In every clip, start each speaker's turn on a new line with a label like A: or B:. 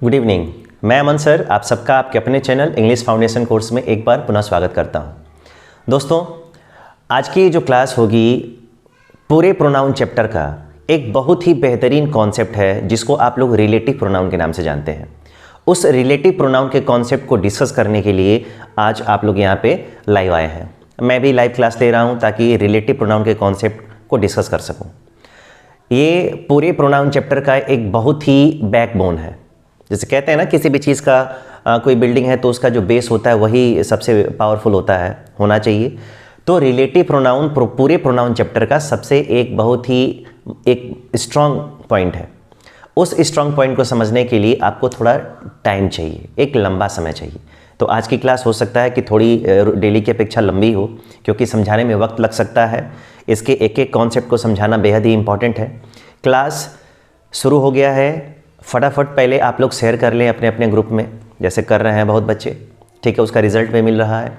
A: Good evening. मैं अमन sir आप सबका आपके अपने चैनल इंग्लिश फाउंडेशन कोर्स में एक बार पुनः स्वागत करता हूं। दोस्तों, आज की जो क्लास होगी पूरे प्रोनाउन चैप्टर का एक बहुत ही बेहतरीन कॉन्सेप्ट है जिसको आप लोग रिलेटिव प्रोनाउन के नाम से जानते हैं। उस रिलेटिव प्रोनाउन के कॉन्सेप्ट को डिस्कस करने के लिए आज आप लोग यहाँ पे लाइव आए हैं। मैं भी लाइव क्लास ले रहा हूँ ताकि रिलेटिव प्रोनाउन के कॉन्सेप्ट को डिस्कस कर सकूँ। ये पूरे प्रोनाउन चैप्टर का एक बहुत ही बैकबोन है। जैसे कहते हैं ना, किसी भी चीज़ का कोई बिल्डिंग है तो उसका जो बेस होता है वही सबसे पावरफुल होना चाहिए। तो रिलेटिव प्रोनाउन पूरे प्रोनाउन चैप्टर का सबसे एक बहुत ही एक स्ट्रॉन्ग पॉइंट है। उस स्ट्रॉन्ग पॉइंट को समझने के लिए आपको थोड़ा टाइम चाहिए, एक लंबा समय चाहिए। तो आज की क्लास हो सकता है कि थोड़ी डेली की अपेक्षा लंबी हो, क्योंकि समझाने में वक्त लग सकता है। इसके एक एक कॉन्सेप्ट को समझाना बेहद ही इंपॉर्टेंट है। क्लास शुरू हो गया है। फटाफट पहले आप लोग शेयर कर लें अपने अपने ग्रुप में, जैसे कर रहे हैं बहुत बच्चे, ठीक है। उसका रिजल्ट भी मिल रहा है,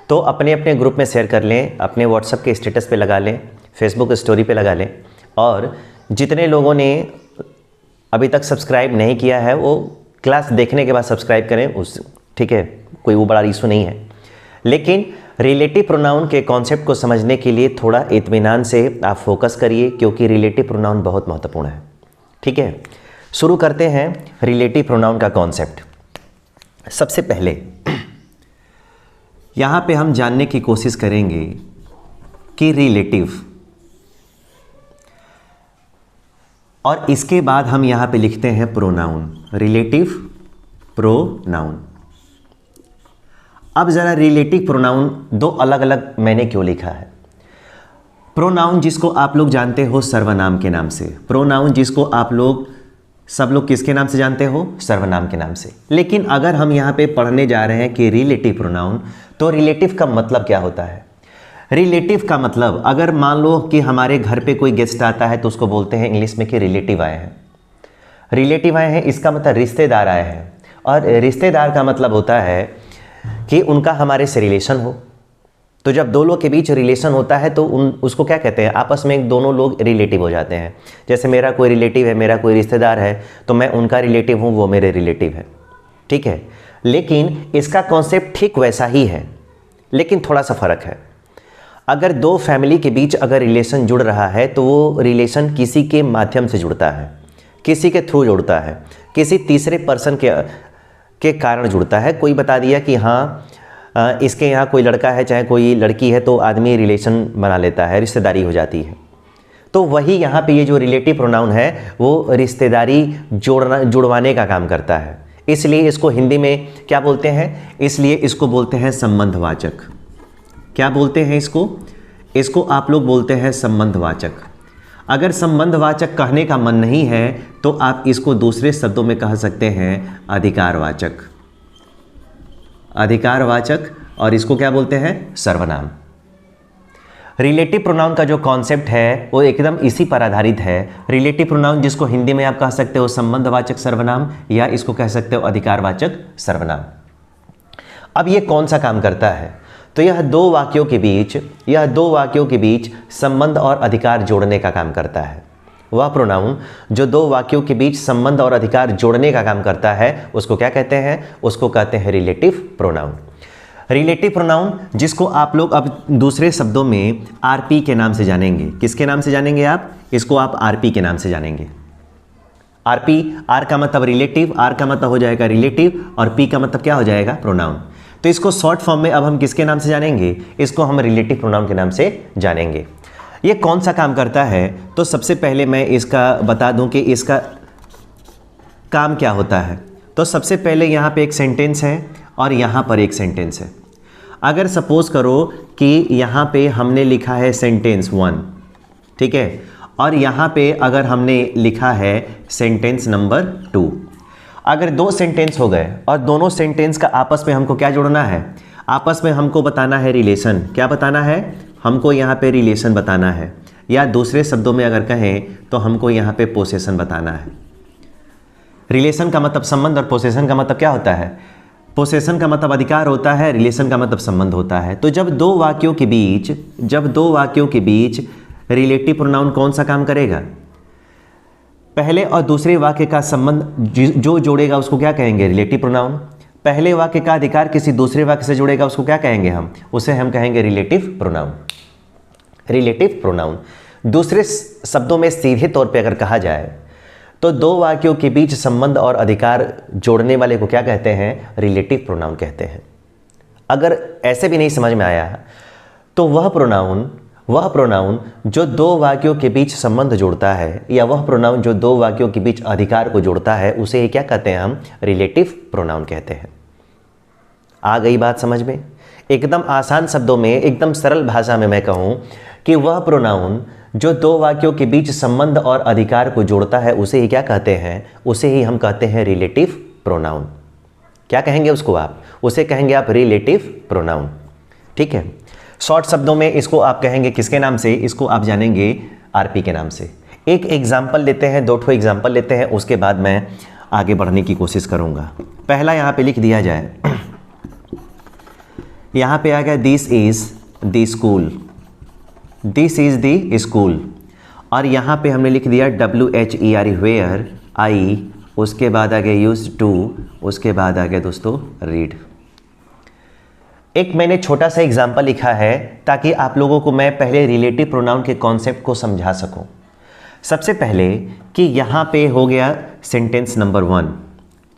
A: तो अपने अपने ग्रुप में शेयर कर लें, अपने व्हाट्सएप के स्टेटस पे लगा लें, फेसबुक स्टोरी पे लगा लें। और जितने लोगों ने अभी तक सब्सक्राइब नहीं किया है वो क्लास देखने के बाद सब्सक्राइब करें, ठीक है, कोई वो बड़ा इशू नहीं है। लेकिन रिलेटिव प्रोनाउन के कॉन्सेप्ट को समझने के लिए थोड़ा इत्मीनान से आप फोकस करिए, क्योंकि रिलेटिव प्रोनाउन बहुत महत्वपूर्ण है, ठीक है। शुरू करते हैं रिलेटिव प्रोनाउन का कॉन्सेप्ट। सबसे पहले यहाँ पे हम जानने की कोशिश करेंगे कि रिलेटिव, और इसके बाद हम यहाँ पे लिखते हैं प्रोनाउन, रिलेटिव प्रोनाउन। अब ज़रा रिलेटिव प्रोनाउन दो अलग अलग मैंने क्यों लिखा है। प्रोनाउन जिसको आप लोग जानते हो सर्वनाम के नाम से, प्रोनाउन जिसको आप लोग सब लोग किसके नाम से जानते हो, सर्वनाम के नाम से। लेकिन अगर हम यहाँ पे पढ़ने जा रहे हैं कि रिलेटिव प्रोनाउन, तो रिलेटिव का मतलब क्या होता है। रिलेटिव का मतलब, अगर मान लो कि हमारे घर पे कोई गेस्ट आता है तो उसको बोलते हैं इंग्लिश में कि रिलेटिव आए हैं। रिलेटिव आए हैं इसका मतलब रिश्तेदार आए हैं, और रिश्तेदार का मतलब होता है कि उनका हमारे से रिलेशन हो। तो जब दो लोग के बीच रिलेशन होता है तो उसको क्या कहते हैं, आपस में दोनों लोग रिलेटिव हो जाते हैं। जैसे मेरा कोई रिलेटिव है, मेरा कोई रिश्तेदार है, तो मैं उनका रिलेटिव हूँ, वो मेरे रिलेटिव है, ठीक है। लेकिन इसका कॉन्सेप्ट ठीक वैसा ही है, लेकिन थोड़ा सा फ़र्क है। अगर दो फैमिली के बीच अगर रिलेशन जुड़ रहा है तो वो रिलेशन किसी के माध्यम से जुड़ता है, किसी के थ्रू जुड़ता है, किसी तीसरे पर्सन के कारण जुड़ता है। कोई बता दिया कि हाँ इसके यहाँ कोई लड़का है चाहे कोई लड़की है, तो आदमी रिलेशन बना लेता है, रिश्तेदारी हो जाती है। तो वही यहाँ पे ये जो रिलेटिव प्रोनाउन है वो रिश्तेदारी जुड़वाने का काम करता है। इसलिए इसको हिंदी में क्या बोलते हैं, इसलिए इसको बोलते हैं संबंधवाचक। क्या बोलते हैं इसको आप लोग बोलते हैं संबंधवाचक। अगर संबंधवाचक कहने का मन नहीं है तो आप इसको दूसरे शब्दों में कह सकते हैं अधिकारवाचक, अधिकारवाचक, और इसको क्या बोलते हैं, सर्वनाम। रिलेटिव प्रोनाउन का जो कॉन्सेप्ट है वो एकदम इसी पर आधारित है। रिलेटिव प्रोनाउन जिसको हिंदी में आप कह सकते हो संबंधवाचक सर्वनाम, या इसको कह सकते हो अधिकारवाचक सर्वनाम। अब ये कौन सा काम करता है, तो यह दो वाक्यों के बीच संबंध और अधिकार जोड़ने का काम करता है। वह प्रोनाउन जो दो वाक्यों के बीच संबंध और अधिकार जोड़ने का काम करता है उसको क्या कहते हैं, उसको कहते हैं रिलेटिव प्रोनाउन। रिलेटिव प्रोनाउन जिसको आप लोग अब दूसरे शब्दों में आरपी के नाम से जानेंगे। किसके नाम से जानेंगे आप, इसको आप आरपी के नाम से जानेंगे। आरपी, आर का मतलब रिलेटिव, आर का मतलब हो जाएगा रिलेटिव, और पी का मतलब क्या हो जाएगा, प्रोनाउन। तो इसको शॉर्ट फॉर्म में अब हम किसके नाम से जानेंगे, इसको हम रिलेटिव प्रोनाउन के नाम से जानेंगे। ये कौन सा काम करता है, तो सबसे पहले मैं इसका बता दूं कि इसका काम क्या होता है। तो सबसे पहले यहाँ पे एक सेंटेंस है और यहाँ पर एक सेंटेंस है। अगर सपोज करो कि यहाँ पे हमने लिखा है सेंटेंस 1, ठीक है, और यहाँ पे अगर हमने लिखा है सेंटेंस नंबर 2। अगर दो सेंटेंस हो गए और दोनों सेंटेंस का आपस में हमको क्या जोड़ना है, आपस में हमको बताना है रिलेशन। क्या बताना है, हमको यहाँ पे रिलेशन बताना है, या दूसरे शब्दों में अगर कहें तो हमको यहाँ पे पोसेशन बताना है। रिलेशन का मतलब संबंध, और पोसेशन का मतलब क्या होता है, पोसेशन का मतलब अधिकार होता है, रिलेशन का मतलब संबंध होता है। तो जब दो वाक्यों के बीच रिलेटिव प्रोनाउन कौन सा काम करेगा, पहले और दूसरे वाक्य का संबंध जो जोड़ेगा उसको क्या कहेंगे? Relative pronoun. पहले वाक्य का अधिकार किसी दूसरे वाक्य से जुड़ेगा उसको क्या कहेंगे? हम उसे हम कहेंगे रिलेटिव प्रोनाउन। रिलेटिव प्रोनाउन दूसरे शब्दों में सीधे तौर पे अगर कहा जाए तो दो वाक्यों के बीच संबंध और अधिकार जोड़ने वाले को क्या कहते हैं? रिलेटिव प्रोनाउन कहते हैं। अगर ऐसे भी नहीं समझ में आया तो वह प्रोनाउन जो दो वाक्यों के बीच संबंध जोड़ता है या वह प्रोनाउन जो दो वाक्यों के बीच अधिकार को जोड़ता है उसे क्या कहते हैं? हम रिलेटिव प्रोनाउन कहते हैं। आ गई बात समझ में? एकदम आसान शब्दों में, एकदम सरल भाषा में मैं कहूं कि वह प्रोनाउन जो दो वाक्यों के बीच संबंध और अधिकार को जोड़ता है उसे ही क्या कहते हैं? उसे ही हम कहते हैं रिलेटिव प्रोनाउन। क्या कहेंगे उसको आप? उसे कहेंगे आप रिलेटिव प्रोनाउन। ठीक है, शॉर्ट शब्दों में इसको आप कहेंगे किसके नाम से? इसको आप जानेंगे आरपी के नाम से। एक एग्जाम्पल लेते हैं, दो ठो एग्जाम्पल लेते हैं, उसके बाद मैं आगे बढ़ने की कोशिश करूंगा। पहला यहाँ पे लिख दिया जाए, यहाँ पे आ गया this is the school, this is the school, और यहाँ पे हमने लिख दिया WHERE वेयर, आई, उसके बाद आ गया यूज टू, उसके बाद आ गया दोस्तों रीड। एक मैंने छोटा सा एग्जाम्पल लिखा है ताकि आप लोगों को मैं पहले रिलेटिव प्रोनाउन के कॉन्सेप्ट को समझा सकूं। सबसे पहले कि यहाँ पे हो गया सेंटेंस नंबर 1,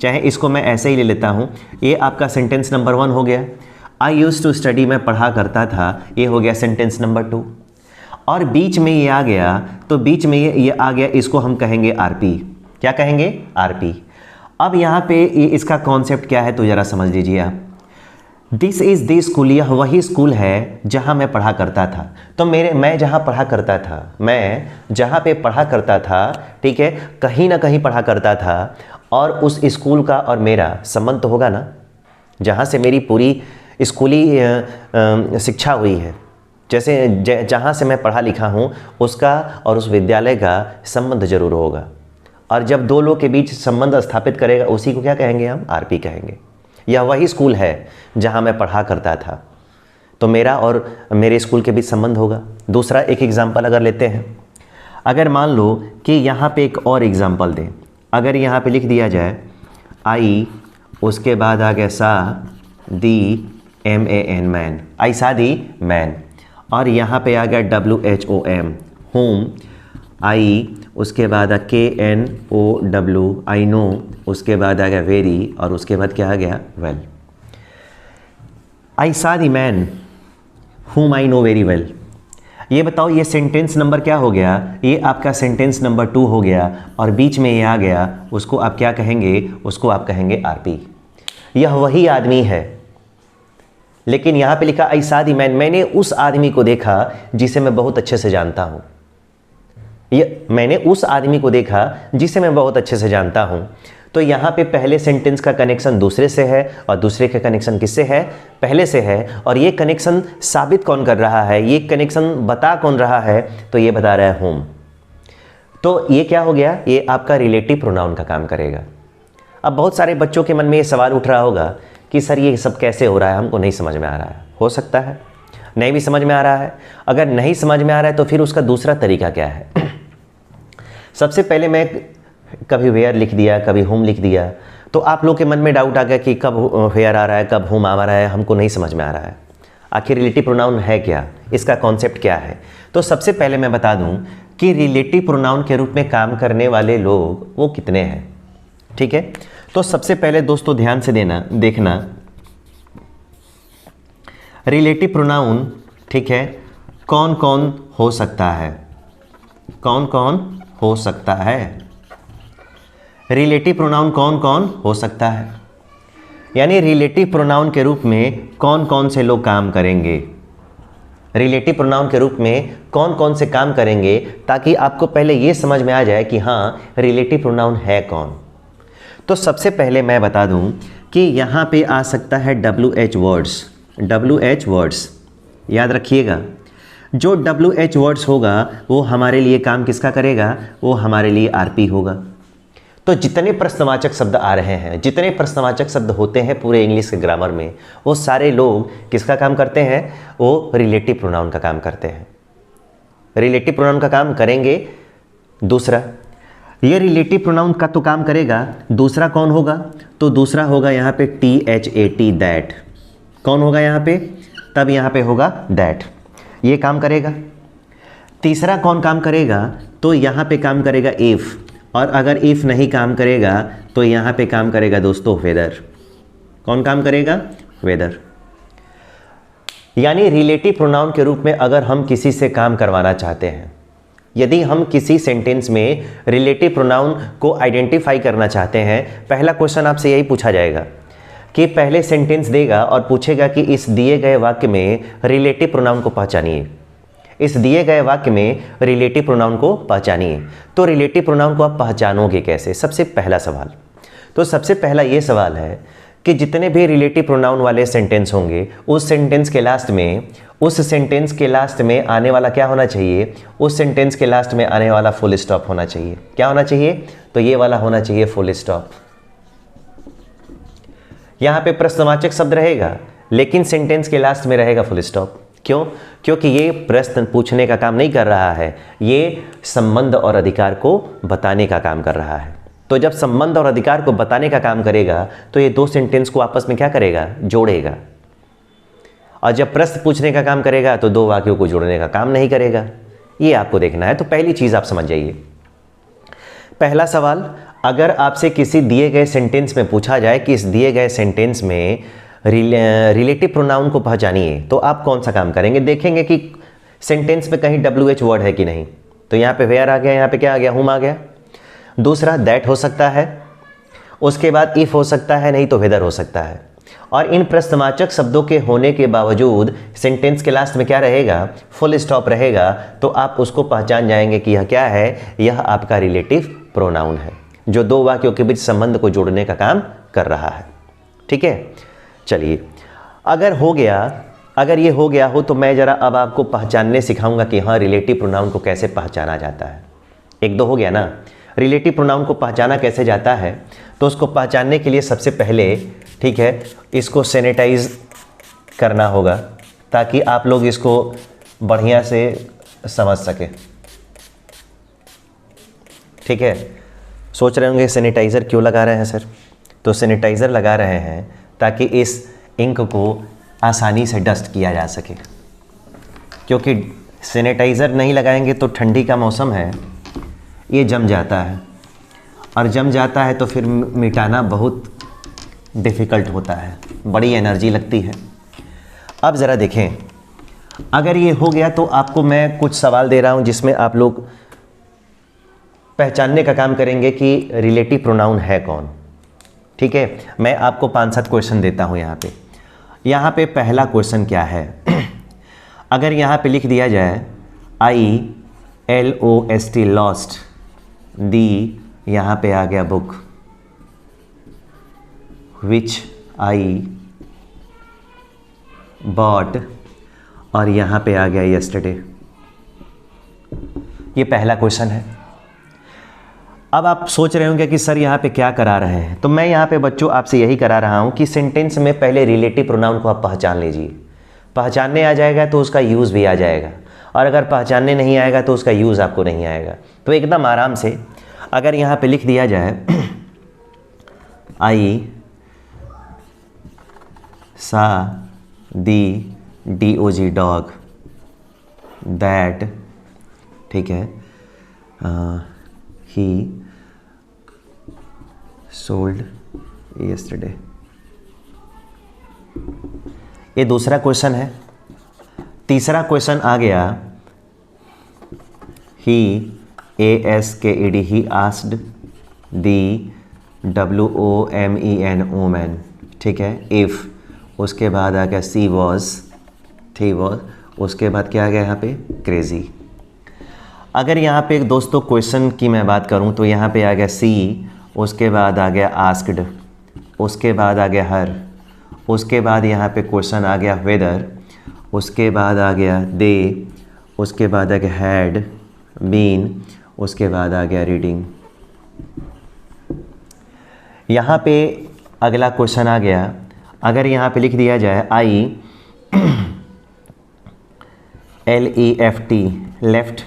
A: चाहे इसको मैं ऐसे ही ले लेता हूँ, ये आपका सेंटेंस नंबर 1 हो गया। आई यूज टू स्टडी, मैं पढ़ा करता था, ये हो गया सेंटेंस नंबर 2। और बीच में ये आ गया, तो बीच में ये आ गया, इसको हम कहेंगे आरपी। क्या कहेंगे? आरपी। अब यहाँ पे ये इसका कॉन्सेप्ट क्या है तो ज़रा समझ लीजिए आप। दिस इज़ द स्कूल, यह वही स्कूल है जहाँ मैं पढ़ा करता था। तो मैं जहाँ पढ़ा करता था, मैं जहाँ पे पढ़ा करता था, ठीक है, कहीं ना कहीं पढ़ा करता था, और उस स्कूल का और मेरा संबंध तो होगा ना, जहाँ से मेरी पूरी स्कूली शिक्षा हुई है, जैसे जहाँ से मैं पढ़ा लिखा हूँ उसका और उस विद्यालय का संबंध जरूर होगा। और जब दो लोग के बीच संबंध स्थापित करेगा उसी को क्या कहेंगे? हम आरपी कहेंगे। यह वही स्कूल है जहाँ मैं पढ़ा करता था, तो मेरा और मेरे स्कूल के बीच संबंध होगा। दूसरा एक एग्जाम्पल अगर लेते हैं, अगर मान लो कि यहाँ पे एक और एग्जाम्पल दें, अगर यहाँ पे लिख दिया जाए आई, उसके बाद आ गया सा, दी, MAN, मैन, आई सा दी मैन, और यहाँ पे आ गया WHOM, होम, आई, उसके बाद आ KNOW, आई नो, उसके बाद आ गया वेरी, और उसके बाद क्या आ गया? वेल। आई सा the man whom I know very well। ये बताओ ये सेंटेंस नंबर क्या हो गया? ये आपका सेंटेंस नंबर 2 हो गया, और बीच में ये आ गया, उसको आप क्या कहेंगे? उसको आप कहेंगे आरपी। यह वही आदमी है, लेकिन यहाँ पे लिखा आई सा दी मैन, मैंने उस आदमी को देखा जिसे मैं बहुत अच्छे से जानता हूँ। मैंने उस आदमी को देखा जिसे मैं बहुत अच्छे से जानता हूँ। तो यहाँ पे पहले सेंटेंस का कनेक्शन दूसरे से है और दूसरे का कनेक्शन किससे है? पहले से है। और ये कनेक्शन साबित कौन कर रहा है? ये कनेक्शन बता कौन रहा है? तो ये बता रहा है होम। तो ये क्या हो गया? ये आपका रिलेटिव प्रोनाउन का काम करेगा। अब बहुत सारे बच्चों के मन में ये सवाल उठ रहा होगा कि सर ये सब कैसे हो रहा है, हमको नहीं समझ में आ रहा है। हो सकता है नहीं भी समझ में आ रहा है। अगर नहीं समझ में आ रहा है तो फिर उसका दूसरा तरीका क्या है? सबसे पहले मैं कभी वेयर लिख दिया, कभी होम लिख दिया, तो आप लोग के मन में डाउट आ गया कि कब वेयर आ रहा है, कब होम आ रहा है, हमको नहीं समझ में आ रहा है। आखिर रिलेटिव प्रोनाउन है क्या, इसका कॉन्सेप्ट क्या है? तो सबसे पहले मैं बता दूं कि रिलेटिव प्रोनाउन के रूप में काम करने वाले लोग वो कितने हैं। ठीक है, तो सबसे पहले दोस्तों ध्यान से देखना रिलेटिव प्रोनाउन, ठीक है, कौन कौन हो सकता है, कौन कौन हो सकता है। रिलेटिव प्रोनाउन कौन कौन हो सकता है, यानी रिलेटिव प्रोनाउन के रूप में कौन कौन से लोग काम करेंगे। रिलेटिव प्रोनाउन के रूप में कौन कौन से काम करेंगे, ताकि आपको पहले ये समझ में आ जाए कि हाँ रिलेटिव प्रोनाउन है कौन। तो सबसे पहले मैं बता दूं कि यहाँ पे आ सकता है WH वर्ड्स। WH वर्ड्स याद रखिएगा, जो WH वर्ड्स होगा वो हमारे लिए काम किसका करेगा? वो हमारे लिए आरपी होगा। तो जितने प्रश्नवाचक शब्द आ रहे हैं, जितने प्रश्नवाचक शब्द होते हैं पूरे इंग्लिश के ग्रामर में, वो सारे लोग किसका काम करते हैं? वो रिलेटिव प्रोनाउन का काम करते हैं। रिलेटिव प्रोनाउन का काम करेंगे। दूसरा, ये रिलेटिव प्रोनाउन का तो काम करेगा, दूसरा कौन होगा? तो दूसरा होगा यहाँ पे THAT, दैट। कौन होगा यहाँ पे? तब यहाँ पे होगा दैट, ये काम करेगा। तीसरा कौन काम करेगा? तो यहाँ पे काम करेगा इफ़, और अगर इफ़ नहीं काम करेगा तो यहाँ पे काम करेगा दोस्तों वेदर। कौन काम करेगा? वेदर। यानी रिलेटिव प्रोनाउन के रूप में अगर हम किसी से काम करवाना चाहते हैं, यदि हम किसी सेंटेंस में रिलेटिव प्रोनाउन को आइडेंटिफाई करना चाहते हैं, पहला क्वेश्चन आपसे यही पूछा जाएगा कि पहले सेंटेंस देगा और पूछेगा कि इस दिए गए वाक्य में रिलेटिव प्रोनाउन को पहचानिए। इस दिए गए वाक्य में रिलेटिव प्रोनाउन को पहचानिए। तो रिलेटिव प्रोनाउन को आप पहचानोगे कैसे? सबसे पहला सवाल, तो सबसे पहला ये सवाल है कि जितने भी रिलेटिव प्रोनाउन वाले सेंटेंस होंगे, उस सेंटेंस के लास्ट में आने वाला क्या होना चाहिए? उस सेंटेंस के लास्ट में आने वाला फुल स्टॉप होना चाहिए। क्या होना चाहिए? तो ये वाला होना चाहिए फुल स्टॉप। यहाँ पे प्रश्नवाचक शब्द रहेगा, लेकिन सेंटेंस के लास्ट में रहेगा फुल स्टॉप। क्यों? क्योंकि ये प्रश्न पूछने का काम नहीं कर रहा है, ये संबंध और अधिकार को बताने का काम कर रहा है। तो जब संबंध और अधिकार को बताने का काम करेगा तो ये दो सेंटेंस को आपस में क्या करेगा? जोड़ेगा। और जब प्रश्न पूछने का काम करेगा तो दो वाक्यों को जोड़ने का काम नहीं करेगा। ये आपको देखना है। तो पहली चीज़ आप समझ जाइए। पहला सवाल, अगर आपसे किसी दिए गए सेंटेंस में पूछा जाए कि इस दिए गए सेंटेंस में रिलेटिव प्रोनाउन को पहचानिए, तो आप कौन सा काम करेंगे? देखेंगे कि सेंटेंस में कहीं WH वर्ड है कि नहीं। तो यहाँ पे वेयर आ गया, यहाँ पे क्या आ गया? हुम आ गया। दूसरा दैट हो सकता है, उसके बाद इफ़ हो सकता है, नहीं तो वेदर हो सकता है। और इन प्रश्नवाचक शब्दों के होने के बावजूद सेंटेंस के लास्ट में क्या रहेगा? फुल स्टॉप रहेगा। तो आप उसको पहचान जाएंगे कि यह क्या है? यह आपका रिलेटिव प्रोनाउन है, जो दो वाक्यों के बीच संबंध को जोड़ने का काम कर रहा है। ठीक है, चलिए, अगर ये हो गया हो तो मैं ज़रा अब आपको पहचानने सिखाऊंगा कि हाँ, रिलेटिव प्रोनाउन को कैसे पहचाना जाता है। एक दो हो गया ना। रिलेटिव प्रोनाउन को पहचाना कैसे जाता है? तो उसको पहचानने के लिए सबसे पहले, ठीक है, इसको सैनिटाइज करना होगा ताकि आप लोग इसको बढ़िया से समझ सकें। ठीक है, सोच रहे होंगे सैनिटाइज़र क्यों लगा रहे हैं सर? तो सैनिटाइज़र लगा रहे हैं ताकि इस इंक को आसानी से डस्ट किया जा सके, क्योंकि सैनिटाइज़र नहीं लगाएंगे तो ठंडी का मौसम है, ये जम जाता है, और जम जाता है तो फिर मिटाना बहुत डिफ़िकल्ट होता है, बड़ी एनर्जी लगती है। अब ज़रा देखें, अगर ये हो गया तो आपको मैं कुछ सवाल दे रहा हूँ जिसमें आप लोग पहचानने का काम करेंगे कि रिलेटिव प्रोनाउन है कौन। ठीक है, मैं आपको 5-7 क्वेश्चन देता हूँ यहाँ पे पहला क्वेश्चन क्या है? अगर यहाँ पे लिख दिया जाए ILOST लॉस्ट, दी यहाँ पे आ गया बुक, विच आई बॉट, और यहाँ पे आ गया यस्टरडे। ये पहला क्वेश्चन है। अब आप सोच रहे होंगे कि सर यहाँ पे क्या करा रहे हैं? तो मैं यहाँ पे बच्चों आपसे यही करा रहा हूँ कि सेंटेंस में पहले रिलेटिव प्रोनाउन को आप पहचान लीजिए। पहचानने आ जाएगा तो उसका यूज़ भी आ जाएगा, और अगर पहचानने नहीं आएगा तो उसका यूज़ आपको नहीं आएगा। तो एकदम आराम से अगर यहाँ पे लिख दिया जाए आई सा दी DOG डॉग, दैट, ठीक है, ही सोल्ड यस्टरडे। ये दूसरा क्वेश्चन है। तीसरा क्वेश्चन आ गया ही ASKED, he asked the WOMEN women, ठीक है, इफ़, उसके बाद आ गया सी वॉज, थी वॉज, उसके बाद क्या आ गया यहाँ पे? क्रेजी। अगर यहाँ पे दोस्तों क्वेश्चन की मैं बात करूँ तो यहाँ पे आ गया सी, उसके बाद आ गया आस्क्ड, उसके बाद आ गया हर, उसके बाद यहाँ पे क्वेश्चन आ गया वेदर, उसके बाद आ गया दे, उसके बाद आ गया हैड बीन, उसके बाद आ गया रीडिंग। यहाँ पे अगला क्वेश्चन आ गया, अगर यहाँ पे लिख दिया जाए LEFT लेफ्ट,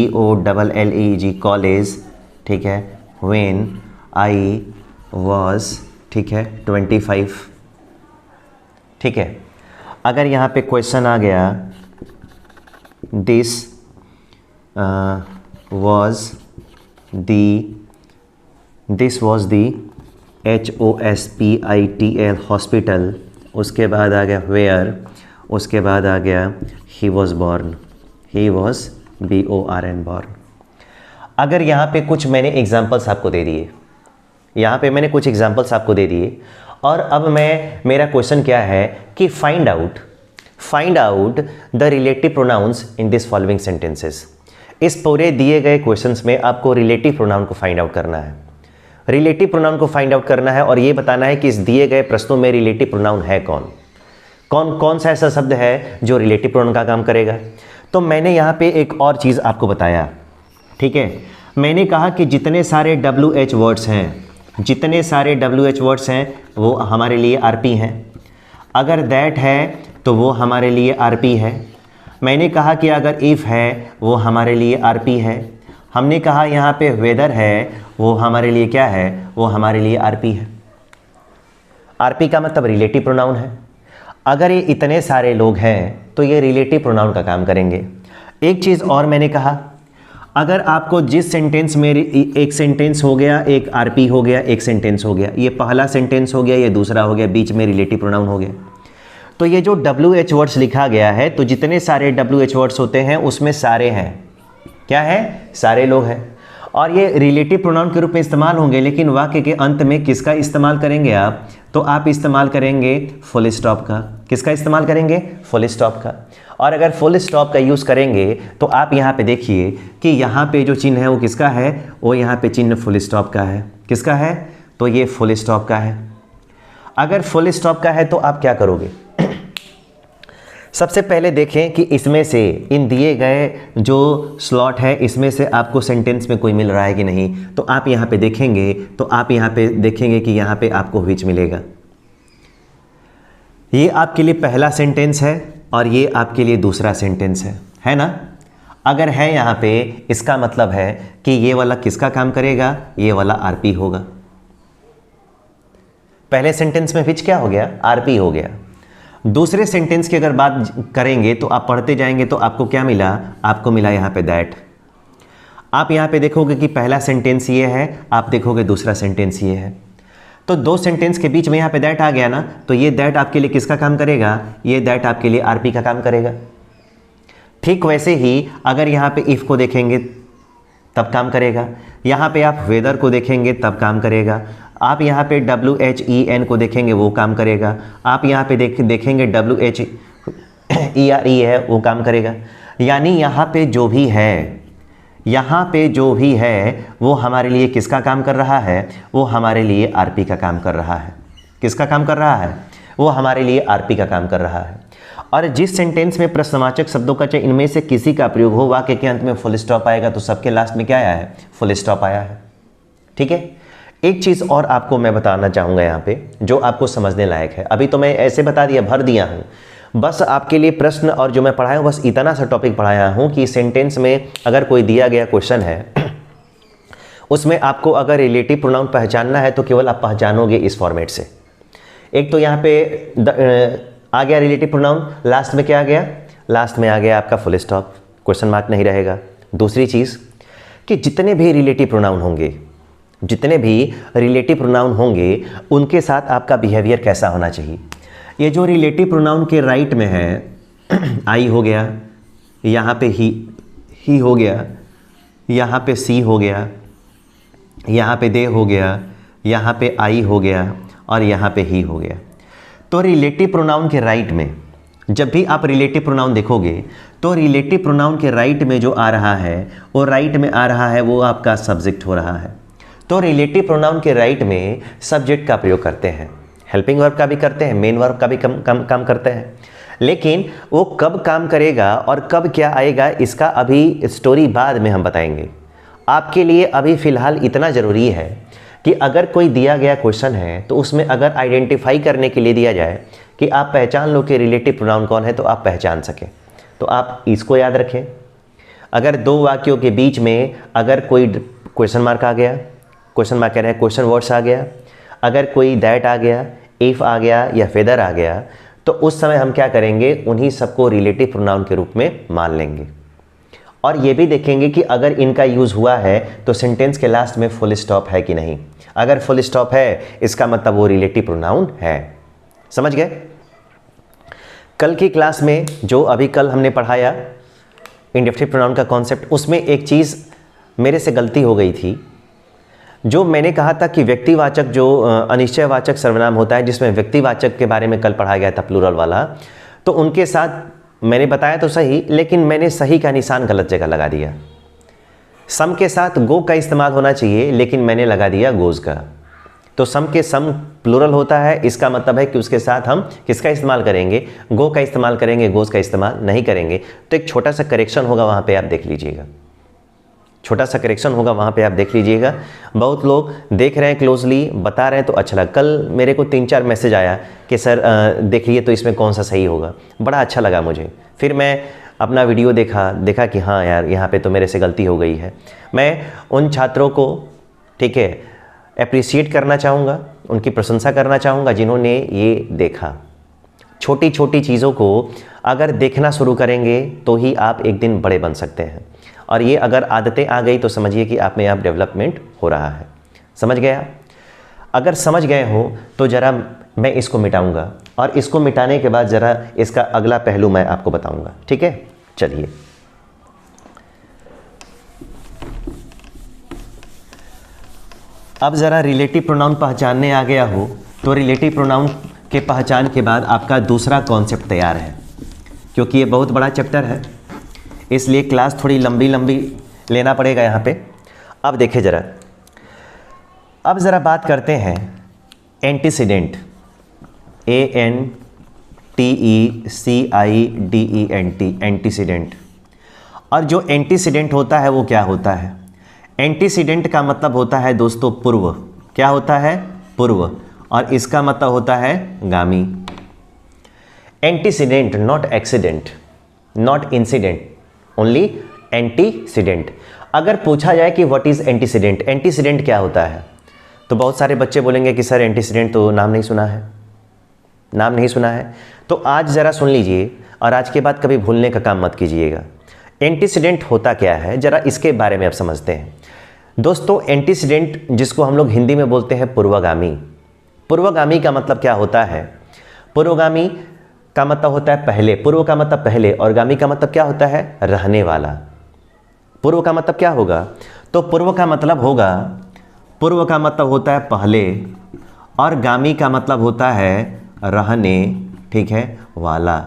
A: COLLEG कॉलेज, ठीक है, व्हेन आई वॉज, ठीक है, 25, ठीक है। अगर यहाँ पे क्वेश्चन आ गया this was the HOSPITL hospital, उसके बाद आ गया वेयर, उसके बाद आ गया he was born, he was BORN born. अगर यहाँ पे कुछ मैंने एग्जाम्पल्स आपको दे दिए, यहाँ पे मैंने कुछ एग्जाम्पल्स आपको दे दिए, और अब मेरा क्वेश्चन क्या है कि find out the relative pronouns in this following sentences. इस पूरे दिए गए क्वेश्चंस में आपको रिलेटिव प्रोनाउन को फाइंड आउट करना है, रिलेटिव प्रोनाउन को फाइंड आउट करना है, और ये बताना है कि इस दिए गए प्रश्नों में रिलेटिव प्रोनाउन है कौन सा ऐसा शब्द है जो रिलेटिव प्रोनाउन का काम करेगा। तो मैंने यहाँ पे एक और चीज़ आपको बताया, ठीक है, मैंने कहा कि जितने सारे WH वर्ड्स हैं वो हमारे लिए RP हैं। अगर दैट है तो वो हमारे लिए RP है। मैंने कहा कि अगर इफ़ है वो हमारे लिए RP है। हमने कहा यहाँ पे वेदर है, वो हमारे लिए क्या है, वो हमारे लिए RP है। RP का मतलब रिलेटिव प्रोनाउन है। अगर ये इतने सारे लोग हैं तो ये रिलेटिव प्रोनाउन का काम करेंगे। एक चीज़ और मैंने कहा, अगर आपको जिस सेंटेंस में एक सेंटेंस हो गया, एक RP हो गया, एक सेंटेंस हो गया, ये पहला सेंटेंस हो गया, ये दूसरा हो गया, बीच में रिलेटिव प्रोनाउन हो गया, तो ये जो WH वर्ड्स लिखा गया है, तो जितने सारे WH वर्ड्स होते हैं उसमें सारे हैं, क्या है, सारे लोग हैं, और ये रिलेटिव प्रोनाउन के रूप में इस्तेमाल होंगे। लेकिन वाक्य के अंत में किसका इस्तेमाल करेंगे आप, तो आप इस्तेमाल करेंगे फुल स्टॉप का। किसका इस्तेमाल करेंगे, फुल स्टॉप का। और अगर फुल स्टॉप का यूज़ करेंगे तो आप यहाँ पे देखिए कि यहाँ पे जो चिन्ह है वो किसका है, वो यहाँ पे चिन्ह फुल स्टॉप का है। किसका है, तो ये फुल स्टॉप का है। अगर फुल स्टॉप का है तो आप क्या करोगे, सबसे पहले देखें कि इसमें से, इन दिए गए जो स्लॉट है, इसमें से आपको सेंटेंस में कोई मिल रहा है कि नहीं। तो आप यहाँ पे देखेंगे, तो आप यहाँ पे देखेंगे कि यहाँ पे आपको व्हिच मिलेगा। ये आपके लिए पहला सेंटेंस है और ये आपके लिए दूसरा सेंटेंस है ना। अगर है यहाँ पे, इसका मतलब है कि ये वाला किसका काम करेगा, ये वाला RP होगा। पहले सेंटेंस में व्हिच क्या हो गया, RP हो गया। दूसरे सेंटेंस की अगर बात करेंगे तो आप पढ़ते जाएंगे तो आपको क्या मिला, आपको मिला यहाँ पे दैट। आप यहाँ पे देखोगे कि पहला सेंटेंस ये है, आप देखोगे दूसरा सेंटेंस ये है, तो दो सेंटेंस के बीच में यहाँ पे दैट आ गया ना, तो ये दैट आपके लिए किसका काम करेगा, ये दैट आपके लिए RP का काम करेगा। ठीक वैसे ही अगर यहाँ पे इफ़ को देखेंगे तब काम करेगा, यहाँ पे आप वेदर को देखेंगे तब काम करेगा, आप यहाँ पे WHEN को देखेंगे वो काम करेगा, आप यहाँ पे देखेंगे WHERE है वो काम करेगा। यानी यहाँ पे जो भी है वो हमारे लिए किसका काम कर रहा है, वो हमारे लिए RP का काम कर रहा है। किसका काम कर रहा है, वो हमारे लिए RP का काम कर रहा है। और जिस सेंटेंस में प्रश्नवाचक शब्दों का चाहे इनमें से किसी का प्रयोग हो, वाक्य के अंत में फुल स्टॉप आएगा, तो सबके लास्ट में क्या आया है, फुल स्टॉप आया है। ठीक है, एक चीज़ और आपको मैं बताना चाहूँगा यहाँ पे जो आपको समझने लायक है। अभी तो मैं ऐसे बता दिया, भर दिया हूँ, बस आपके लिए प्रश्न और जो मैं पढ़ाया हूँ बस इतना सा टॉपिक पढ़ाया हूँ कि सेंटेंस में अगर कोई दिया गया क्वेश्चन है उसमें आपको अगर रिलेटिव प्रोनाउन पहचानना है तो केवल आप पहचानोगे इस फॉर्मेट से। एक तो यहाँ पे आ गया रिलेटिव प्रोनाउन, लास्ट में क्या आ गया, लास्ट में आ गया आपका फुल स्टॉप, क्वेश्चन मार्क नहीं रहेगा। दूसरी चीज़ कि जितने भी रिलेटिव प्रोनाउन होंगे उनके साथ आपका बिहेवियर कैसा होना चाहिए। ये जो रिलेटिव प्रोनाउन के राइट में है, आई हो गया, यहाँ पे ही हो गया, यहाँ पे सी हो गया, यहाँ पे दे हो गया, यहाँ पे आई हो गया और यहाँ पे ही हो गया। तो रिलेटिव प्रोनाउन के राइट में जब भी आप रिलेटिव प्रोनाउन देखोगे तो रिलेटिव प्रोनाउन के राइट में जो आ रहा है वो राइट में आ रहा है, वो आपका सब्जेक्ट हो रहा है। तो रिलेटिव प्रोनाउन के राइट में सब्जेक्ट का प्रयोग करते हैं, हेल्पिंग वर्ब का भी करते हैं, मेन वर्ब का भी काम करते हैं। लेकिन वो कब काम करेगा और कब क्या आएगा इसका अभी स्टोरी बाद में हम बताएंगे। आपके लिए अभी फ़िलहाल इतना ज़रूरी है कि अगर कोई दिया गया क्वेश्चन है तो उसमें अगर आइडेंटिफाई करने के लिए दिया जाए कि आप पहचान लो कि रिलेटिव प्रोनाउन कौन है, तो आप पहचान सकें। तो आप इसको याद रखें। अगर दो वाक्यों के बीच में अगर कोई क्वेश्चन मार्क आ गया, क्वेश्चन मार्क कह रहे हैं क्वेश्चन वर्ड्स आ गया, अगर कोई दैट आ गया, इफ आ गया या फेदर आ गया, तो उस समय हम क्या करेंगे, उन्हीं सबको रिलेटिव प्रोनाउन के रूप में मान लेंगे। और ये भी देखेंगे कि अगर इनका यूज़ हुआ है तो सेंटेंस के लास्ट में फुल स्टॉप है कि नहीं। अगर फुल स्टॉप है इसका मतलब वो रिलेटिव प्रोनाउन है। समझ गए? कल की क्लास में जो अभी कल हमने पढ़ाया इंडेफिनिट प्रोनाउन का कॉन्सेप्ट, उसमें एक चीज़ मेरे से गलती हो गई थी। जो मैंने कहा था कि व्यक्तिवाचक जो अनिश्चयवाचक सर्वनाम होता है, जिसमें व्यक्तिवाचक के बारे में कल पढ़ाया गया था प्लूरल वाला, तो उनके साथ मैंने बताया तो सही, लेकिन मैंने सही का निशान गलत जगह लगा दिया। सम के साथ गो का इस्तेमाल होना चाहिए, लेकिन मैंने लगा दिया गोज का। तो सम के सम प्लूरल होता है, इसका मतलब है कि उसके साथ हम किसका इस्तेमाल करेंगे, गो का इस्तेमाल करेंगे, गोज का इस्तेमाल नहीं करेंगे। तो एक छोटा सा करेक्शन होगा, वहाँ पे आप देख लीजिएगा, छोटा सा करेक्शन होगा, वहाँ पे आप देख लीजिएगा। बहुत लोग देख रहे हैं क्लोजली, बता रहे हैं तो अच्छा लगा। कल मेरे को 3-4 मैसेज आया कि सर देख लिए तो इसमें कौन सा सही होगा, बड़ा अच्छा लगा मुझे। फिर मैं अपना वीडियो देखा कि हाँ यार, यहाँ पे तो मेरे से गलती हो गई है। मैं उन छात्रों को, ठीक है, अप्रिशिएट करना चाहूँगा, उनकी प्रशंसा करना चाहूँगा जिन्होंने ये देखा। छोटी छोटी चीज़ों को अगर देखना शुरू करेंगे तो ही आप एक दिन बड़े बन सकते हैं। और ये अगर आदतें आ गई तो समझिए कि आप में आप डेवलपमेंट हो रहा है। समझ गया? अगर समझ गए हो तो ज़रा मैं इसको मिटाऊंगा, और इसको मिटाने के बाद ज़रा इसका अगला पहलू मैं आपको बताऊंगा। ठीक है, चलिए। अब ज़रा रिलेटिव प्रोनाउन पहचानने आ गया हो तो रिलेटिव प्रोनाउन के पहचान के बाद आपका दूसरा कॉन्सेप्ट तैयार है, क्योंकि ये बहुत बड़ा चैप्टर है, इसलिए क्लास थोड़ी लंबी लेना पड़ेगा यहाँ पे। अब देखिए ज़रा, अब ज़रा बात करते हैं एंटीसीडेंट, ANTECIDENT, एंटीसीडेंट। और जो एंटीसीडेंट होता है वो क्या होता है? एंटीसीडेंट का मतलब होता है दोस्तों पूर्व। क्या होता है? पूर्व। और इसका मतलब होता है गामी। Antecedent, not accident, not incident, only antecedent. अगर पूछा जाए कि व्हाट इज एंटीसीडेंट, एंटीसीडेंट क्या होता है, तो बहुत सारे बच्चे बोलेंगे कि सर एंटीसीडेंट तो नाम नहीं सुना है, नाम नहीं सुना है। तो आज ज़रा सुन लीजिए, और आज के बाद कभी भूलने का काम मत कीजिएगा। एंटीसीडेंट होता क्या है, ज़रा इसके बारे में आप समझते हैं। दोस्तों, एंटीसीडेंट जिसको हम लोग हिंदी में बोलते हैं पूर्वगामी। पूर्वगामी का मतलब क्या होता है? पूर्वगामी का मतलब होता है पहले, पूर्व का मतलब पहले, और गामी का मतलब क्या होता है? रहने वाला। पूर्व का मतलब क्या होगा? तो पूर्व का मतलब होगा, पूर्व का मतलब होता है पहले, और गामी का मतलब होता है रहने, ठीक है, वाला,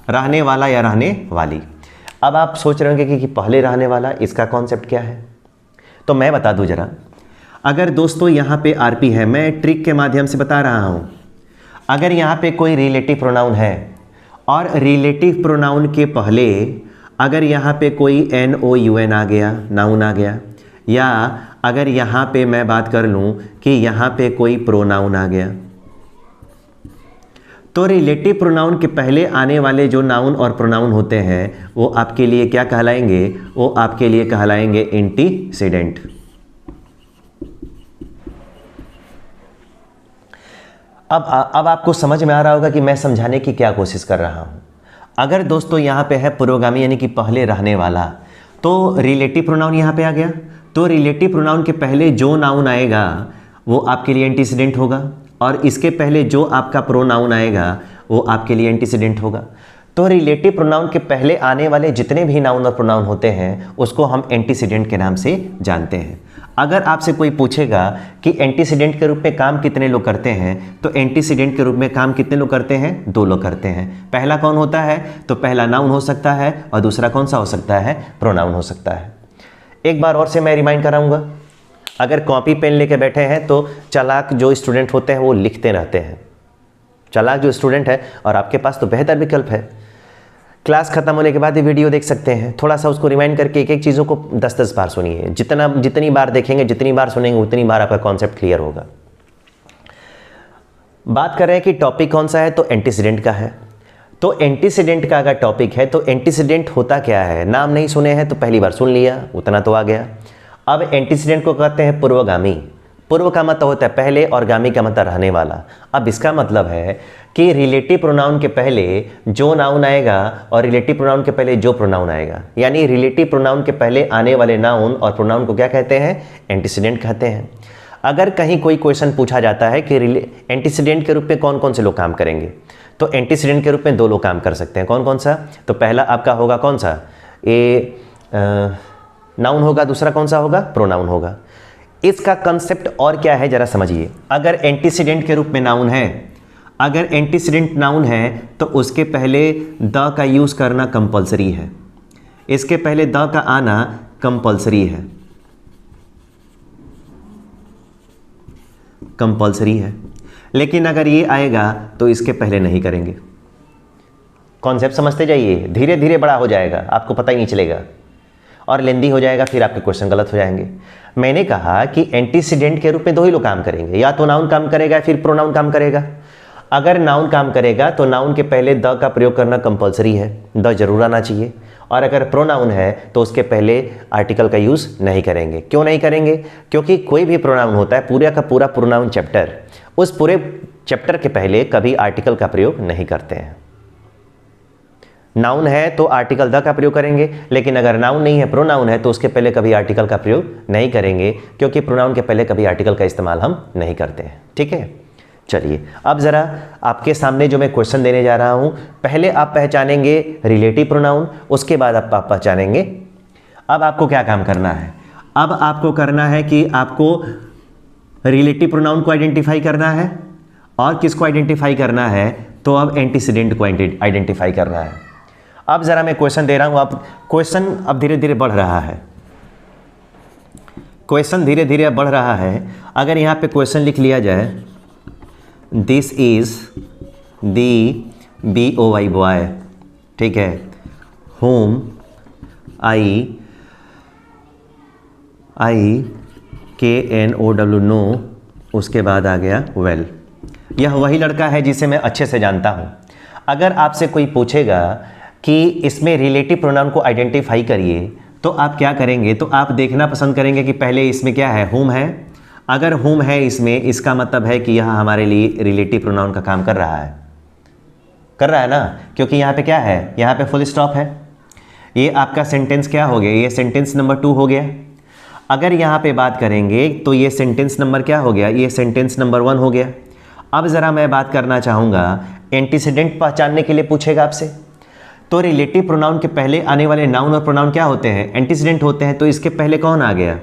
A: रहने वाला या रहने वाली। अब आप सोच रहे होंगे कि पहले रहने वाला, इसका कॉन्सेप्ट क्या है? तो मैं बता दूं जरा। अगर दोस्तों यहाँ पे आरपी है, मैं ट्रिक के माध्यम से बता रहा हूँ। अगर यहाँ पे कोई रिलेटिव प्रोनाउन है और रिलेटिव प्रोनाउन के पहले अगर यहाँ पे कोई NOUN आ गया, नाउन आ गया, या अगर यहाँ पे मैं बात कर लूँ कि यहाँ पे कोई प्रोनाउन आ गया, तो रिलेटिव प्रोनाउन के पहले आने वाले जो नाउन और प्रोनाउन होते हैं वो आपके लिए क्या कहलाएंगे? वो आपके लिए कहलाएंगे एंटीसीडेंट। अब आपको समझ में आ रहा होगा कि मैं समझाने की क्या कोशिश कर रहा हूँ। अगर दोस्तों यहाँ पे है पुरोगामी यानी कि पहले रहने वाला, तो रिलेटिव प्रोनाउन यहाँ पे आ गया, तो रिलेटिव प्रोनाउन के पहले जो नाउन आएगा वो आपके लिए एंटीसीडेंट होगा, और इसके पहले जो आपका प्रोनाउन आएगा वो आपके लिए एंटीसीडेंट होगा। तो रिलेटिव प्रोनाउन के पहले आने वाले जितने भी नाउन और प्रोनाउन होते हैं उसको हम एंटीसीडेंट के नाम से जानते हैं। अगर आपसे कोई पूछेगा कि एंटीसीडेंट के रूप में काम कितने लोग करते हैं, तो एंटीसीडेंट के रूप में काम कितने लोग करते हैं? 2 लोग करते हैं। पहला कौन होता है? तो पहला नाउन हो सकता है, और दूसरा कौन सा हो सकता है? प्रोनाउन हो सकता है। एक बार और से मैं रिमाइंड कराऊंगा। अगर कॉपी पेन लेके बैठे हैं तो चालाक जो स्टूडेंट होते हैं वो लिखते रहते हैं, चालाक जो स्टूडेंट है, और आपके पास तो बेहतर विकल्प है, क्लास खत्म होने के बाद ही वीडियो देख सकते हैं। थोड़ा सा उसको रिमाइंड करके एक एक चीज़ों को 10-10 बार सुनिए। जितनी बार देखेंगे, जितनी बार सुनेंगे, उतनी बार आपका कॉन्सेप्ट क्लियर होगा। बात कर रहे हैं कि टॉपिक कौन सा है, तो एंटीसीडेंट का है। तो एंटीसीडेंट का अगर टॉपिक है तो एंटीसीडेंट होता क्या है, नाम नहीं सुने हैं तो पहली बार सुन लिया, उतना तो आ गया। अब एंटीसीडेंट को कहते हैं पूर्वगामी। पूर्व का मतलब होता है पहले और गामी का मतलब रहने वाला। अब इसका मतलब है कि रिलेटिव प्रोनाउन के पहले जो नाउन आएगा और रिलेटिव प्रोनाउन के पहले जो प्रोनाउन आएगा, यानी रिलेटिव प्रोनाउन के पहले आने वाले नाउन और प्रोनाउन को क्या कहते हैं, एंटीसीडेंट कहते हैं। अगर कहीं कोई क्वेश्चन पूछा जाता है कि एंटीसीडेंट के रूप में कौन कौन से लोग काम करेंगे, तो एंटीसीडेंट के रूप में दो लोग काम कर सकते हैं। कौन कौन सा? तो पहला आपका होगा कौन सा, ये नाउन होगा, दूसरा कौन सा होगा, प्रोनाउन होगा। इसका कंसेप्ट और क्या है जरा समझिए। अगर एंटीसीडेंट के रूप में नाउन है, अगर एंटीसीडेंट नाउन है तो उसके पहले द का यूज करना कंपलसरी है, इसके पहले द का आना कंपलसरी है, कंपलसरी है। लेकिन अगर ये आएगा तो इसके पहले नहीं करेंगे। कॉन्सेप्ट समझते जाइए, धीरे धीरे बड़ा हो जाएगा, आपको पता ही नहीं चलेगा और लेंदी हो जाएगा, फिर आपके क्वेश्चन गलत हो जाएंगे। मैंने कहा कि एंटीसीडेंट के रूप में दो ही लोग काम करेंगे, या तो नाउन काम करेगा फिर प्रोनाउन काम करेगा। अगर नाउन काम करेगा तो नाउन के पहले द का प्रयोग करना कंपलसरी है, द जरूर आना चाहिए। और अगर प्रोनाउन है तो उसके पहले आर्टिकल का यूज़ नहीं करेंगे। क्यों नहीं करेंगे? क्योंकि कोई भी प्रोनाउन होता है, पूरा का पूरा प्रोनाउन चैप्टर, उस पूरे चैप्टर के पहले कभी आर्टिकल का प्रयोग नहीं करते हैं। नाउन है तो आर्टिकल द का प्रयोग करेंगे, लेकिन अगर नाउन नहीं है, प्रोनाउन है, तो उसके पहले कभी आर्टिकल का प्रयोग नहीं करेंगे, क्योंकि प्रोनाउन के पहले कभी आर्टिकल का इस्तेमाल हम नहीं करते हैं। ठीक है, चलिए अब ज़रा आपके सामने जो मैं क्वेश्चन देने जा रहा हूँ, पहले आप पहचानेंगे रिलेटिव प्रोनाउन, उसके बाद आप पहचानेंगे। अब आपको क्या काम करना है? अब आपको करना है कि आपको रिलेटिव प्रोनाउन को आइडेंटिफाई करना है, और किसको आइडेंटिफाई करना है, तो अब एंटीसीडेंट को आइडेंटिफाई करना है। अब ज़रा मैं क्वेश्चन दे रहा हूँ, अब क्वेश्चन अब धीरे धीरे बढ़ रहा है, क्वेश्चन धीरे धीरे बढ़ रहा है। अगर यहाँ पे क्वेश्चन लिख लिया जाए, this is the BOY boy, ठीक है, होम I KNOW नो, उसके बाद आ गया वेल। यह वही लड़का है जिसे मैं अच्छे से जानता हूँ। अगर आपसे कोई पूछेगा कि इसमें रिलेटिव प्रोनाउन को आइडेंटिफाई करिए, तो आप क्या करेंगे? तो आप देखना पसंद करेंगे कि पहले इसमें क्या है, होम है। अगर होम है इसमें, इसका मतलब है कि यह हमारे लिए रिलेटिव प्रोनाउन का काम कर रहा है ना, क्योंकि यहाँ पे क्या है, यहाँ पे फुल स्टॉप है। ये आपका सेंटेंस क्या हो गया, ये सेंटेंस नंबर 2 हो गया। अगर यहाँ पे बात करेंगे तो ये सेंटेंस नंबर क्या हो गया, ये सेंटेंस नंबर 1 हो गया। अब ज़रा मैं बात करना चाहूँगा, एंटीसीडेंट पहचानने के लिए पूछेगा आपसे, तो रिलेटिव प्रोनाउन के पहले आने वाले नाउन और प्रोनाउन क्या होते हैं, एंटीसीडेंट होते हैं। तो इसके पहले कौन आ गया,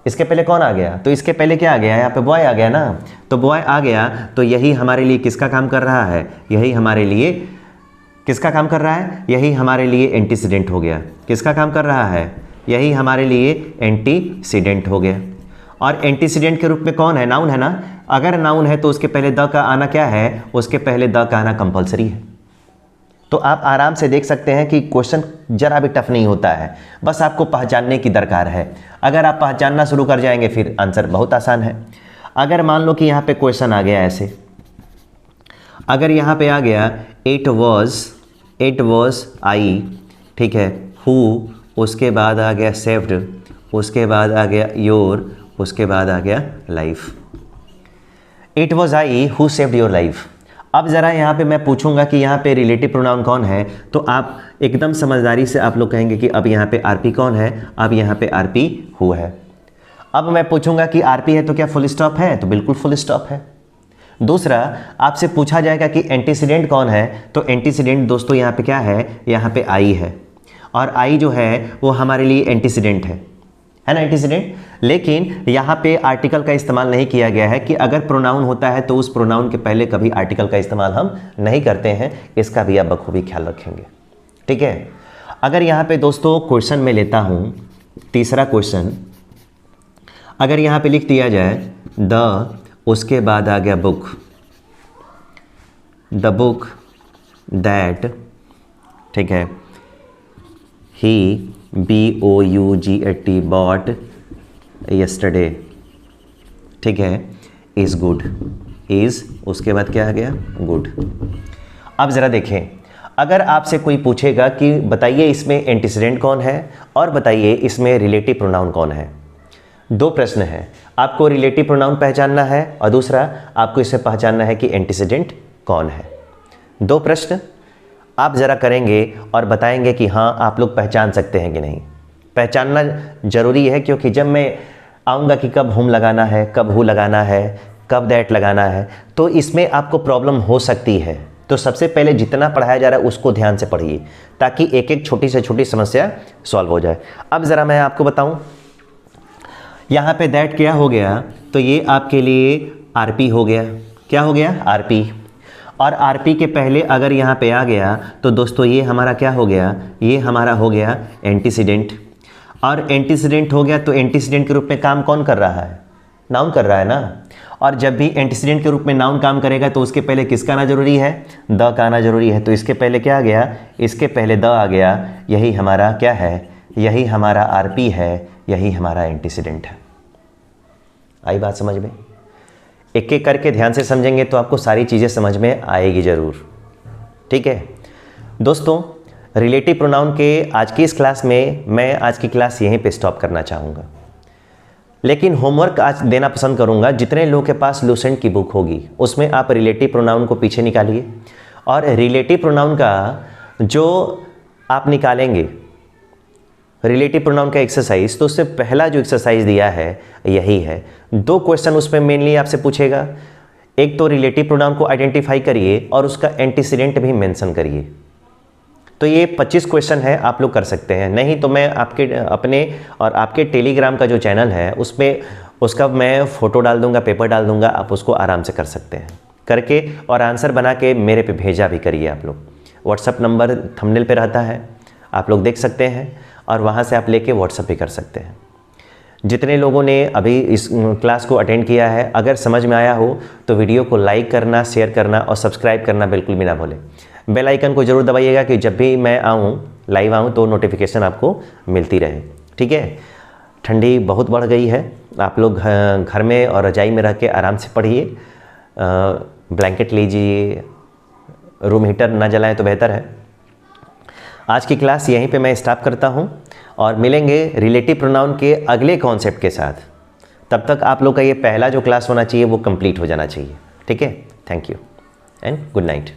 A: इसके पहले कौन आ गया, तो इसके पहले क्या आ गया, यहाँ पे बॉय आ गया ना। तो बॉय आ गया तो यही हमारे लिए किसका काम कर रहा है, यही हमारे लिए किसका काम कर रहा है, यही हमारे लिए एंटीसीडेंट हो गया। किसका काम कर रहा है, यही हमारे लिए एंटीसीडेंट हो गया। और एंटीसीडेंट के रूप में कौन है, नाउन है ना। अगर नाउन है तो उसके पहले द का आना क्या है, उसके पहले द का आना कंपलसरी है। तो आप आराम से देख सकते हैं कि क्वेश्चन जरा भी टफ नहीं होता है, बस आपको पहचानने की दरकार है। अगर आप पहचानना शुरू कर जाएंगे फिर आंसर बहुत आसान है। अगर मान लो कि यहाँ पे क्वेश्चन आ गया ऐसे, अगर यहाँ पे आ गया इट वॉज आई, ठीक है, हु, उसके बाद आ गया सेव्ड, उसके बाद आ गया योर, उसके बाद आ गया life. It was I who saved your life. अब ज़रा यहाँ पे मैं पूछूंगा कि यहाँ पे रिलेटिव प्रोनाउन कौन है, तो आप एकदम समझदारी से आप लोग कहेंगे कि अब यहाँ पे आरपी कौन है, अब यहाँ पे आरपी हु है। अब मैं पूछूंगा कि आरपी है तो क्या फुल स्टॉप है, तो बिल्कुल फुल स्टॉप है। दूसरा, आपसे पूछा जाएगा कि एंटीसीडेंट कौन है, तो एंटीसीडेंट दोस्तों यहाँ पे क्या है, यहाँ पे आई है, और आई जो है वो हमारे लिए एंटीसीडेंट है ना, एंटीसीडेंट। लेकिन यहाँ पे आर्टिकल का इस्तेमाल नहीं किया गया है कि अगर प्रोनाउन होता है तो उस प्रोनाउन के पहले कभी आर्टिकल का इस्तेमाल हम नहीं करते हैं। इसका भी आप बखूबी ख्याल रखेंगे, ठीक है। अगर यहाँ पे दोस्तों क्वेश्चन में लेता हूँ, तीसरा क्वेश्चन, अगर यहाँ पे लिख दिया जाए द, उसके बाद आ गया बुक, द बुक दैट, ठीक है, ही BOUGHT बॉट यस्टरडे, ठीक है, इज़ गुड, इज़, उसके बाद क्या आ गया, गुड। अब ज़रा देखें, अगर आपसे कोई पूछेगा कि बताइए इसमें एंटीसीडेंट कौन है और बताइए इसमें रिलेटिव प्रोनाउन कौन है, दो प्रश्न हैं। आपको रिलेटिव प्रोनाउन पहचानना है और दूसरा आपको इसे पहचानना है कि एंटीसीडेंट कौन है। दो प्रश्न आप ज़रा करेंगे और बताएंगे कि हाँ आप लोग पहचान सकते हैं कि नहीं। पहचानना ज़रूरी है, क्योंकि जब मैं आऊँगा कि कब हुम लगाना है, कब हु लगाना है, कब दैट लगाना है, तो इसमें आपको प्रॉब्लम हो सकती है। तो सबसे पहले जितना पढ़ाया जा रहा है उसको ध्यान से पढ़िए, ताकि एक एक छोटी से छोटी समस्या सॉल्व हो जाए। अब ज़रा मैं आपको बताऊँ, यहाँ पे दैट क्या हो गया, तो ये आपके लिए आरपी हो गया। क्या हो गया? आरपी। और आरपी के पहले अगर यहाँ पे आ गया तो दोस्तों ये हमारा क्या हो गया? ये हमारा हो गया एंटीसीडेंट। और एंटीसीडेंट हो गया तो एंटीसीडेंट के रूप में काम कौन कर रहा है? नाउन कर रहा है ना। और जब भी एंटीसीडेंट के रूप में नाउन काम करेगा तो उसके पहले किसका आना जरूरी है? द का आना जरूरी है। तो इसके पहले क्या आ गया? इसके पहले द आ गया। यही हमारा क्या है? यही हमारा आरपी है, यही हमारा एंटीसीडेंट है। आई बात समझ में? एक एक करके ध्यान से समझेंगे तो आपको सारी चीज़ें समझ में आएगी ज़रूर। ठीक है दोस्तों, रिलेटिव प्रोनाउन के आज की इस क्लास में मैं आज की क्लास यहीं पे स्टॉप करना चाहूँगा, लेकिन होमवर्क आज देना पसंद करूँगा। जितने लोगों के पास लूसेंट की बुक होगी उसमें आप रिलेटिव प्रोनाउन को पीछे निकालिए, और रिलेटिव प्रोनाउन का जो आप निकालेंगे रिलेटिव प्रोनाउन का एक्सरसाइज, तो उससे पहला जो एक्सरसाइज दिया है यही है। दो क्वेश्चन उसमें मेनली आपसे पूछेगा। एक तो रिलेटिव प्रोनाउन को आइडेंटिफाई करिए और उसका एंटीसीडेंट भी मेंशन करिए। तो ये 25 क्वेश्चन है, आप लोग कर सकते हैं। नहीं तो मैं आपके अपने और आपके टेलीग्राम का जो चैनल है उसमें उसका मैं फ़ोटो डाल दूंगा, पेपर डाल दूंगा, आप उसको आराम से कर सकते हैं। करके और आंसर बना के मेरे पे भेजा भी करिए आप लोग। व्हाट्सअप नंबर थंबनेल पे रहता है, आप लोग देख सकते हैं और वहाँ से आप लेके व्हाट्सअप भी कर सकते हैं। जितने लोगों ने अभी इस क्लास को अटेंड किया है, अगर समझ में आया हो तो वीडियो को लाइक करना, शेयर करना और सब्सक्राइब करना बिल्कुल भी ना भूलें। बेल आइकन को ज़रूर दबाइएगा कि जब भी मैं आऊँ, लाइव आऊँ, तो नोटिफिकेशन आपको मिलती रहे। ठीक है। ठंडी बहुत बढ़ गई है, आप लोग घर में और रजाई में रह के आराम से पढ़िए। ब्लैंकेट लीजिए, रूम हीटर ना जलाएं तो बेहतर है। आज की क्लास यहीं पे मैं स्टॉप करता हूं और मिलेंगे रिलेटिव प्रोनाउन के अगले कॉन्सेप्ट के साथ। तब तक आप लोग का ये पहला जो क्लास होना चाहिए वो कंप्लीट हो जाना चाहिए। ठीक है। Thank you and good night.